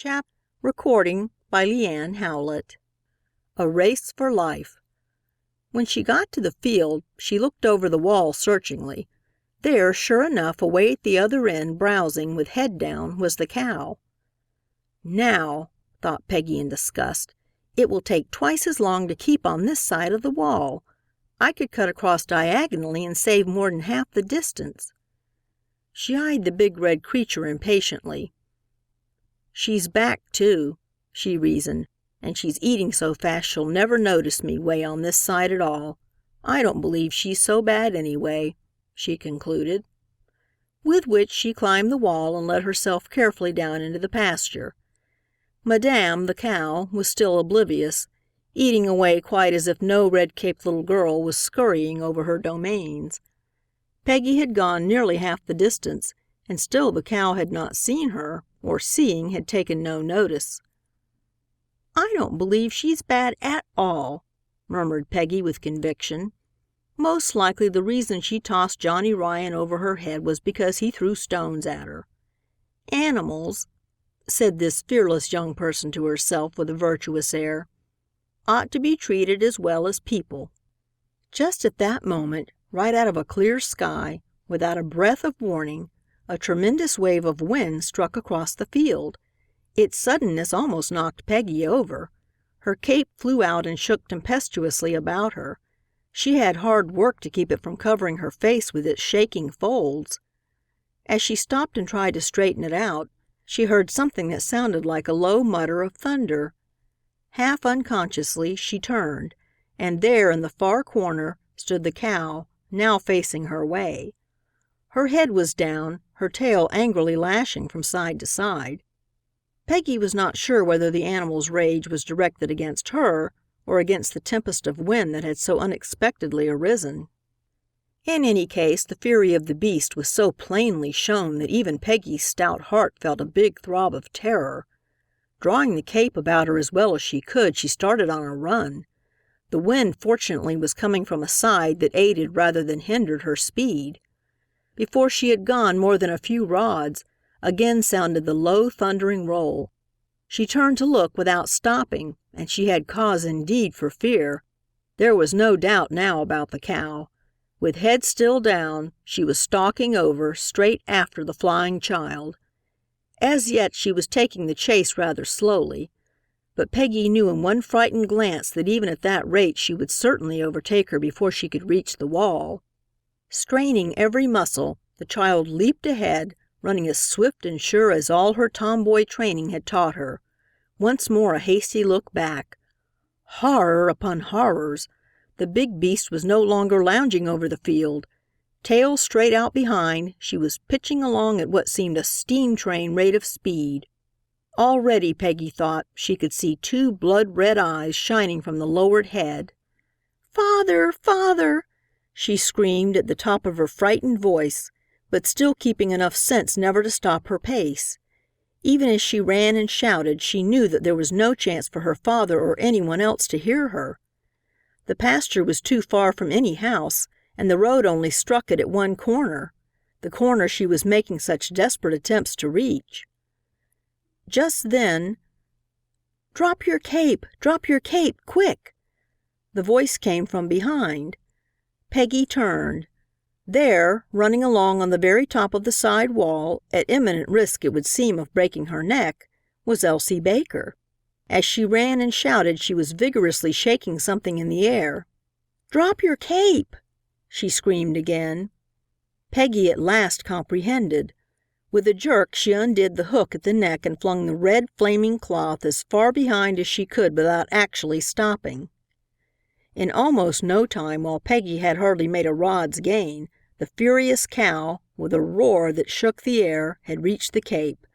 Chap recording by Leanne Howlett. A Race for Life. When she got to the field, she looked over the wall searchingly. There, sure enough, away at the other end, browsing, with head down, was the cow. Now, thought Peggy in disgust, it will take twice as long to keep on this side of the wall. I could cut across diagonally and save more than half the distance. She eyed the big red creature impatiently. She's back, too, she reasoned, and she's eating so fast she'll never notice me way on this side at all. I don't believe she's so bad anyway, she concluded. With which she climbed the wall and let herself carefully down into the pasture. Madame, the cow, was still oblivious, eating away quite as if no red-caped little girl was scurrying over her domains. Peggy had gone nearly half the distance, and still the cow had not seen her, or seeing, had taken no notice. "I don't believe she's bad at all," murmured Peggy with conviction. Most likely the reason she tossed Johnny Ryan over her head was because he threw stones at her. "Animals," said this fearless young person to herself with a virtuous air, "ought to be treated as well as people." Just at that moment, right out of a clear sky, without a breath of warning, a tremendous wave of wind struck across the field. Its suddenness almost knocked Peggy over. Her cape flew out and shook tempestuously about her. She had hard work to keep it from covering her face with its shaking folds. As she stopped and tried to straighten it out, she heard something that sounded like a low mutter of thunder. Half unconsciously, she turned, and there in the far corner stood the cow, now facing her way. Her head was down, her tail angrily lashing from side to side. Peggy was not sure whether the animal's rage was directed against her or against the tempest of wind that had so unexpectedly arisen. In any case, the fury of the beast was so plainly shown that even Peggy's stout heart felt a big throb of terror. Drawing the cape about her as well as she could, she started on a run. The wind, fortunately, was coming from a side that aided rather than hindered her speed. Before she had gone more than a few rods, again sounded the low, thundering roll. She turned to look without stopping, and she had cause indeed for fear. There was no doubt now about the cow. With head still down, she was stalking over, straight after the flying child. As yet she was taking the chase rather slowly, but Peggy knew in one frightened glance that even at that rate she would certainly overtake her before she could reach the wall. Straining every muscle, the child leaped ahead, running as swift and sure as all her tomboy training had taught her. Once more a hasty look back. Horror upon horrors! The big beast was no longer lounging over the field. Tail straight out behind, she was pitching along at what seemed a steam train rate of speed. Already, Peggy thought, she could see two blood-red eyes shining from the lowered head. "Father! Father!" she screamed at the top of her frightened voice, but still keeping enough sense never to stop her pace. Even as she ran and shouted, she knew that there was no chance for her father or anyone else to hear her. The pasture was too far from any house, and the road only struck it at one corner, the corner she was making such desperate attempts to reach. Just then, "Drop your cape! Drop your cape! Quick!" The voice came from behind. Peggy turned. There, running along on the very top of the side wall, at imminent risk it would seem of breaking her neck, was Elsie Baker. As she ran and shouted, she was vigorously shaking something in the air. "Drop your cape!" she screamed again. Peggy at last comprehended. With a jerk she undid the hook at the neck and flung the red, flaming cloth as far behind as she could without actually stopping. In almost no time, while Peggy had hardly made a rod's gain, the furious cow, with a roar that shook the air, had reached the cape.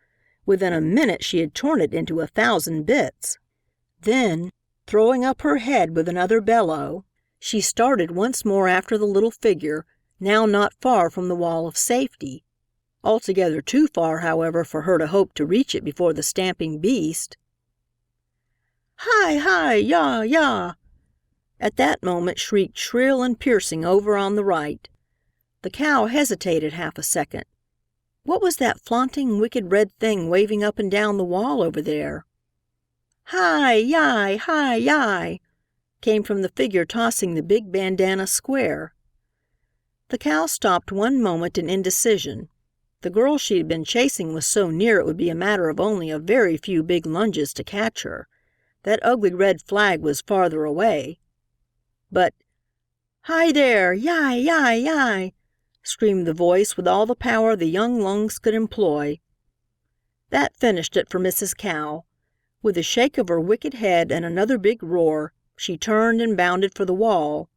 Within a minute she had torn it into 1,000 bits. Then, throwing up her head with another bellow, she started once more after the little figure, now not far from the wall of safety. Altogether too far, however, for her to hope to reach it before the stamping beast. "Hi, hi, yah, yah!" at that moment shrieked shrill and piercing over on the right. The cow hesitated half a second. What was that flaunting, wicked red thing waving up and down the wall over there? Hi, yi, hi, yi, came from the figure tossing the big bandana square. The cow stopped one moment in indecision. The girl she had been chasing was so near it would be a matter of only a very few big lunges to catch her. That ugly red flag was farther away. But, "Hi there! Yi, yi, yi!" screamed the voice with all the power the young lungs could employ. That finished it for Mrs. Cow. With a shake of her wicked head and another big roar, she turned and bounded for the wall.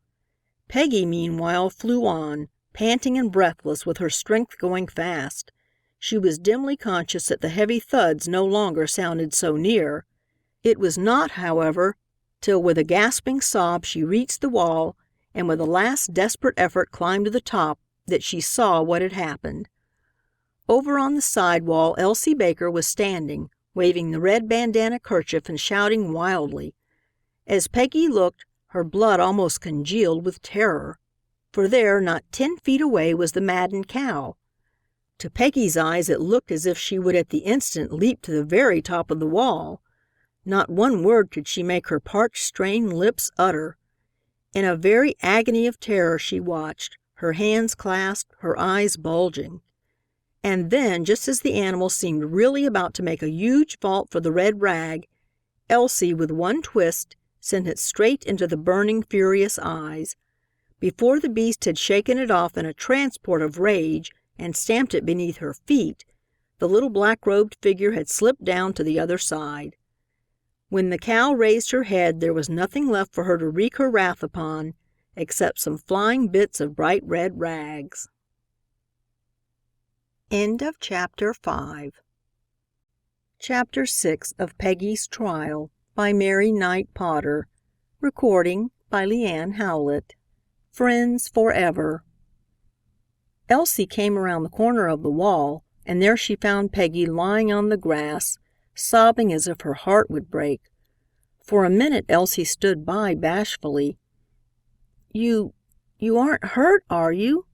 Peggy, meanwhile, flew on, panting and breathless, with her strength going fast. She was dimly conscious that the heavy thuds no longer sounded so near. It was not, however, till with a gasping sob she reached the wall and with a last desperate effort climbed to the top that she saw what had happened. Over on the side wall Elsie Baker was standing, waving the red bandana kerchief and shouting wildly. As Peggy looked, her blood almost congealed with terror. For there, not 10 feet away, was the maddened cow. To Peggy's eyes it looked as if she would at the instant leap to the very top of the wall. Not one word could she make her parched, strained lips utter. In a very agony of terror she watched, her hands clasped, her eyes bulging. And then, just as the animal seemed really about to make a huge vault for the red rag, Elsie, with one twist, sent it straight into the burning, furious eyes. Before the beast had shaken it off in a transport of rage and stamped it beneath her feet, the little black-robed figure had slipped down to the other side. When the cow raised her head, there was nothing left for her to wreak her wrath upon except some flying bits of bright red rags. End of Chapter 5. Chapter 6 of Peggy's Trial by Mary Knight Potter. Recording by Leanne Howlett. Friends forever. Elsie came around the corner of the wall, and there she found Peggy lying on the grass, sobbing as if her heart would break. For a minute Elsie stood by bashfully. You aren't hurt, are you?"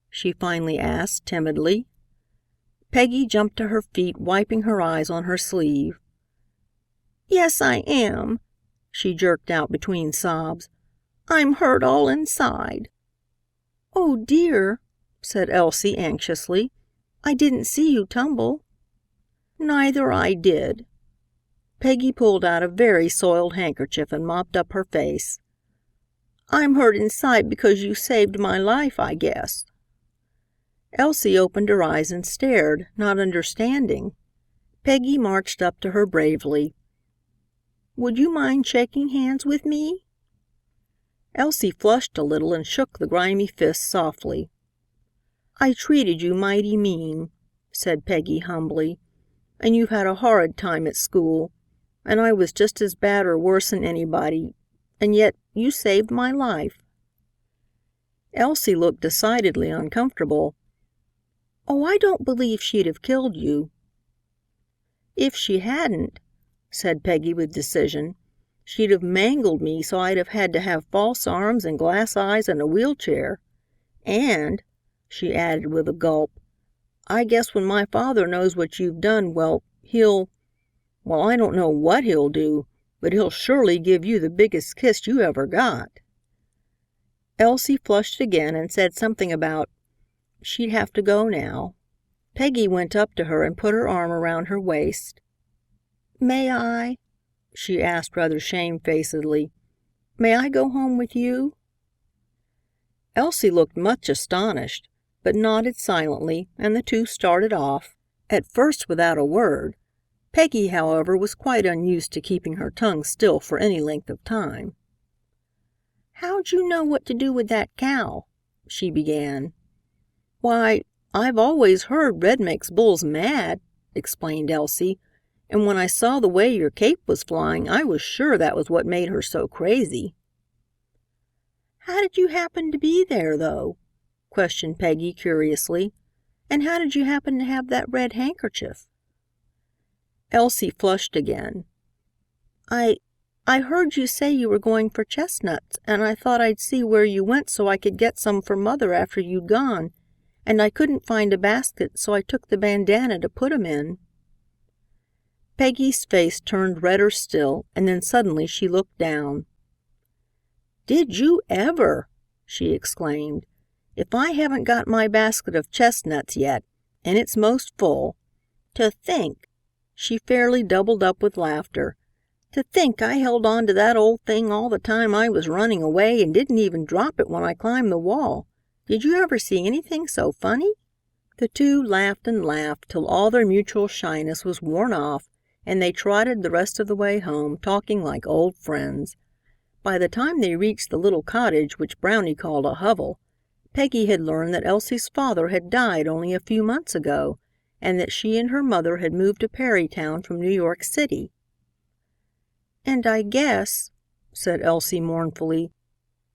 she finally asked timidly. Peggy jumped to her feet, wiping her eyes on her sleeve. "Yes, I am," she jerked out between sobs. "I'm hurt all inside." "Oh, dear," said Elsie anxiously. "I didn't see you tumble." "Neither I did." Peggy pulled out a very soiled handkerchief and mopped up her face. "I'm hurt inside because you saved my life, I guess." Elsie opened her eyes and stared, not understanding. Peggy marched up to her bravely. "Would you mind shaking hands with me?" Elsie flushed a little and shook the grimy fist softly. "I treated you mighty mean," said Peggy humbly, "and you've had a horrid time at school, and I was just as bad or worse than anybody, and yet you saved my life." Elsie looked decidedly uncomfortable. "Oh, I don't believe she'd have killed you." "If she hadn't," said Peggy with decision, "she'd have mangled me so I'd have had to have false arms and glass eyes and a wheelchair. And," she added with a gulp, "I guess when my father knows what you've done, well, I don't know what he'll do, but he'll surely give you the biggest kiss you ever got." Elsie flushed again and said something about she'd have to go now. Peggy went up to her and put her arm around her waist. "May I?" she asked rather shamefacedly. "May I go home with you?" Elsie looked much astonished, but nodded silently, and the two started off, at first without a word. Peggy, however, was quite unused to keeping her tongue still for any length of time. "How'd you know what to do with that cow?" she began. "Why, I've always heard red makes bulls mad," explained Elsie, "and when I saw the way your cape was flying, I was sure that was what made her so crazy." "How did you happen to be there, though?" questioned Peggy curiously. "And how did you happen to have that red handkerchief?" Elsie flushed again. I heard you say you were going for chestnuts, and I thought I'd see where you went so I could get some for Mother after you'd gone, and I couldn't find a basket, so I took the bandana to put 'em in." Peggy's face turned redder still, and then suddenly she looked down. "Did you ever!" she exclaimed. "If I haven't got my basket of chestnuts yet, and it's most full. To think," she fairly doubled up with laughter, "to think I held on to that old thing all the time I was running away and didn't even drop it when I climbed the wall. Did you ever see anything so funny?" The two laughed and laughed till all their mutual shyness was worn off, and they trotted the rest of the way home, talking like old friends. By the time they reached the little cottage which Brownie called a hovel, Peggy had learned that Elsie's father had died only a few months ago, and that she and her mother had moved to Perrytown from New York City. "And I guess," said Elsie mournfully,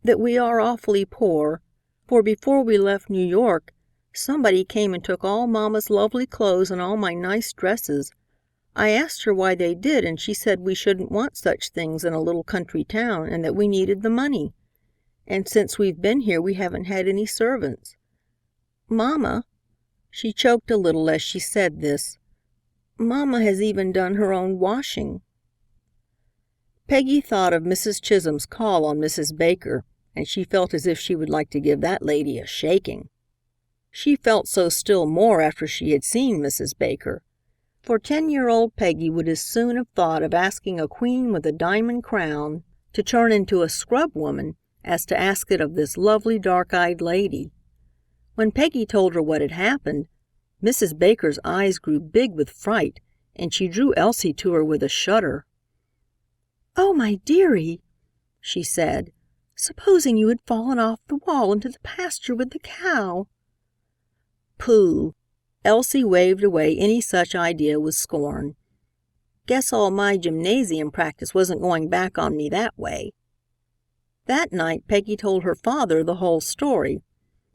"that we are awfully poor, for before we left New York, somebody came and took all Mama's lovely clothes and all my nice dresses. I asked her why they did, and she said we shouldn't want such things in a little country town and that we needed the money. And since we've been here we haven't had any servants. Mama," she choked a little as she said this, "Mama has even done her own washing." Peggy thought of Mrs. Chisholm's call on Mrs. Baker, and she felt as if she would like to give that lady a shaking. She felt so still more after she had seen Mrs. Baker. For 10-year-old Peggy would as soon have thought of asking a queen with a diamond crown to turn into a scrub woman as to ask it of this lovely dark-eyed lady. When Peggy told her what had happened, Mrs. Baker's eyes grew big with fright, and she drew Elsie to her with a shudder. "Oh, my dearie," she said, "supposing you had fallen off the wall into the pasture with the cow." "Pooh!" Elsie waved away any such idea with scorn. "Guess all my gymnasium practice wasn't going back on me that way." That night Peggy told her father the whole story.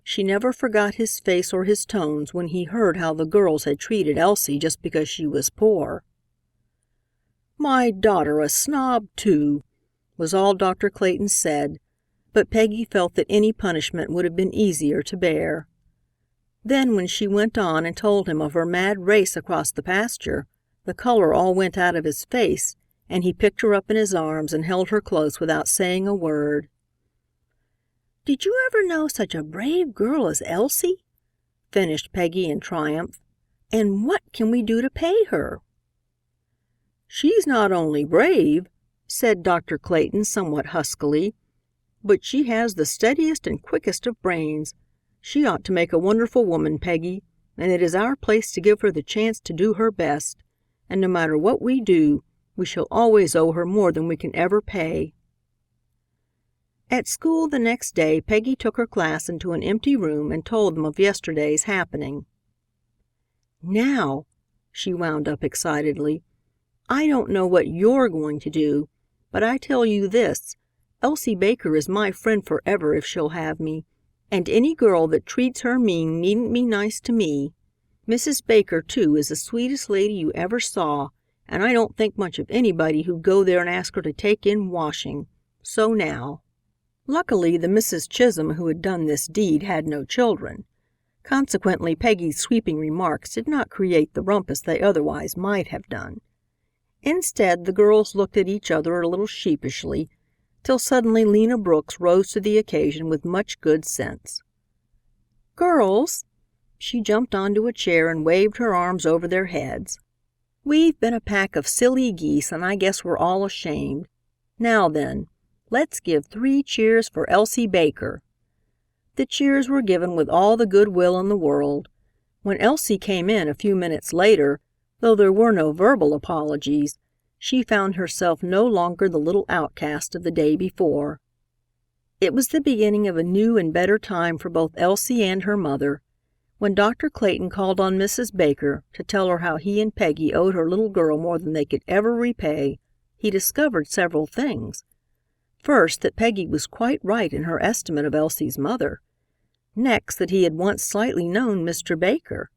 She never forgot his face or his tones when he heard how the girls had treated Elsie just because she was poor. "My daughter a snob, too," was all Dr. Clayton said, but Peggy felt that any punishment would have been easier to bear. Then when she went on and told him of her mad race across the pasture, the color all went out of his face, and he picked her up in his arms and held her close without saying a word. "Did you ever know such a brave girl as Elsie?" finished Peggy in triumph. "And what can we do to pay her?" "She's not only brave," said Dr. Clayton somewhat huskily, "but she has the steadiest and quickest of brains. She ought to make a wonderful woman, Peggy, and it is our place to give her the chance to do her best. And no matter what we do, we shall always owe her more than we can ever pay." At school the next day, Peggy took her class into an empty room and told them of yesterday's happening. "Now," she wound up excitedly, "I don't know what you're going to do, but I tell you this, Elsie Baker is my friend forever if she'll have me. And any girl that treats her mean needn't be nice to me. Mrs. Baker, too, is the sweetest lady you ever saw, and I don't think much of anybody who'd go there and ask her to take in washing. So now." Luckily, the Mrs. Chisholm who had done this deed had no children. Consequently, Peggy's sweeping remarks did not create the rumpus they otherwise might have done. Instead, the girls looked at each other a little sheepishly, till suddenly Lena Brooks rose to the occasion with much good sense. "Girls," she jumped onto a chair and waved her arms over their heads, "we've been a pack of silly geese, and I guess we're all ashamed. Now then, let's give 3 cheers for Elsie Baker." The cheers were given with all the good will in the world. When Elsie came in a few minutes later, though there were no verbal apologies, she found herself no longer the little outcast of the day before. It was the beginning of a new and better time for both Elsie and her mother. When Dr. Clayton called on Mrs. Baker to tell her how he and Peggy owed her little girl more than they could ever repay, he discovered several things. First, that Peggy was quite right in her estimate of Elsie's mother. Next, that he had once slightly known Mr. Baker.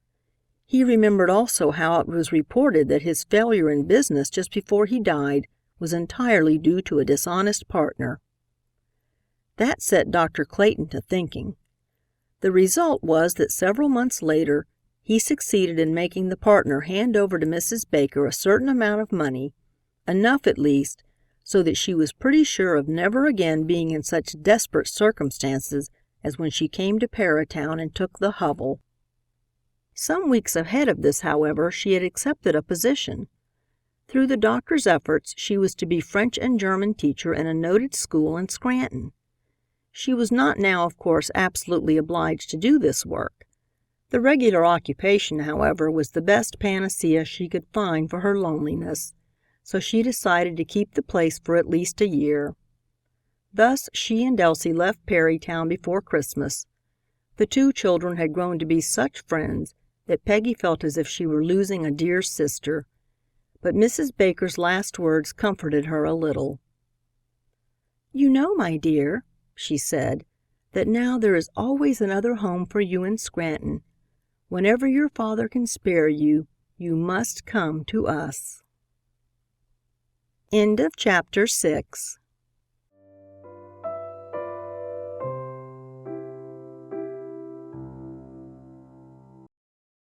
He remembered also how it was reported that his failure in business just before he died was entirely due to a dishonest partner. That set Dr. Clayton to thinking. The result was that several months later, he succeeded in making the partner hand over to Mrs. Baker a certain amount of money, enough at least, so that she was pretty sure of never again being in such desperate circumstances as when she came to Paratown and took the hovel. Some weeks ahead of this, however, she had accepted a position. Through the doctor's efforts, she was to be French and German teacher in a noted school in Scranton. She was not now, of course, absolutely obliged to do this work. The regular occupation, however, was the best panacea she could find for her loneliness, so she decided to keep the place for at least a year. Thus she and Elsie left Parrytown before Christmas. The two children had grown to be such friends that Peggy felt as if she were losing a dear sister. But Mrs. Baker's last words comforted her a little. "You know, my dear," she said, "that now there is always another home for you in Scranton. Whenever your father can spare you, you must come to us." End of chapter 6.